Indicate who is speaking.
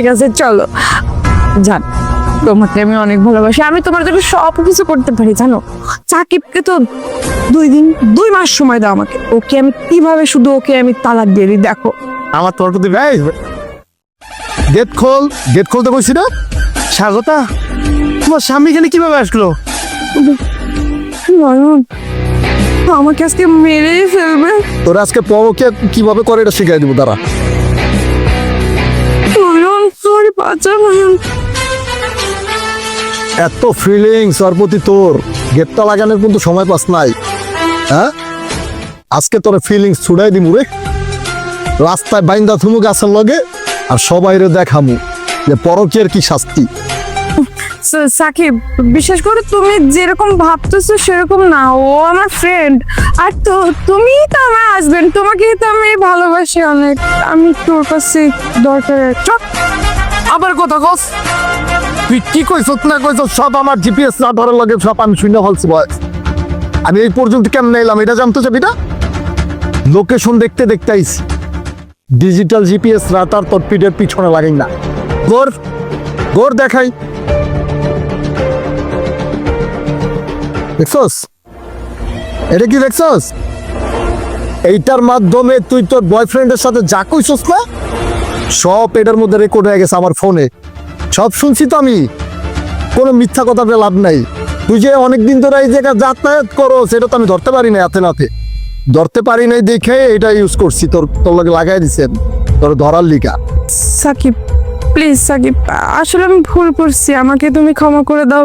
Speaker 1: ঠিক আছে চলো। জান, তোমাকে আমি অনেক ভালোবাসি, আমি তোমার জন্য সব কিছু করতে পারি জানো। সাকিবকে তো 2 মাস সময় দাও আমাকে, ওকে আমি কিভাবে শুধু ওকে আমি তালাক দিয়ে দিই দেখো।
Speaker 2: আমার তোর প্রতি ভাই গেট খুলতে বলছি না। স্বাগতা, তোমার স্বামী এখানে কিভাবে আসলো?
Speaker 1: নয়ন, আমাকে আজকে মেরেই ফেলবে।
Speaker 2: তোর আজকে পরকে কিভাবে করে এটা শিখাই দিব তারা।
Speaker 1: নয়ন সরি, বাঁচা নয়ন।
Speaker 2: এত ফিলিংস ওর প্রতি তোর, গেটটা লাগানোর কিন্তু সময় পাস নাই। হ্যাঁ, আজকে তোর ফিলিংস ছুড়াই দিমু রে। রাস্তায় বাইন্দা থুমু গাছের লগে, আর সবাইরে দেখামু যে পরকের কি শাস্তি।
Speaker 1: সাকিব, বিশেষ করে তুমি যেরকম ভাবতেছো সেরকম না, ও আমার ফ্রেন্ড। আর তো তুমি তো আমার হাজবেন্ড, তোমাকেই তো আমি ভালোবাসি অনেক। আমি তোর কাছে দরকার।
Speaker 2: আবার কথা কস, তুই কি কইছস না কইছস সব আমার জিপিএস না ধরার লগে সব আমি শুনে ফেলছি বয়স। আমি এই পর্যন্ত কেমন এলাম এটা জানতে চাবি না? লোকেশন দেখতে দেখতে আইছি, ডিজিটাল জিপিএস রাতার তোর পিঠের পিছনে লাগাই না। গোর দেখাই, দেখছস? এটা কি দেখছস? এইটার মাধ্যমে তুই তোর বয়ফ্রেন্ডের সাথে যা কইছস না সব এটার মধ্যে রেকর্ড হয়ে গেছে আমার ফোনে। সব শুনছি তো আমি, কোনো মিথ্যা কথা বলে লাভ নাই। তুই যে অনেকদিন ধরে এই জায়গায় যাতায়াত করো সেটা তো আমি ধরতে পারি নাই, হাতে ধরতে পারি নাই দেখে এটা ইউজ করছি, তোর লগে লাগাই দিছেন তোর ধরার লিগা।
Speaker 1: সাকিব প্লিজ, সাকিব আসলে আমি ভুল করছি, আমাকে তুমি ক্ষমা করে দাও।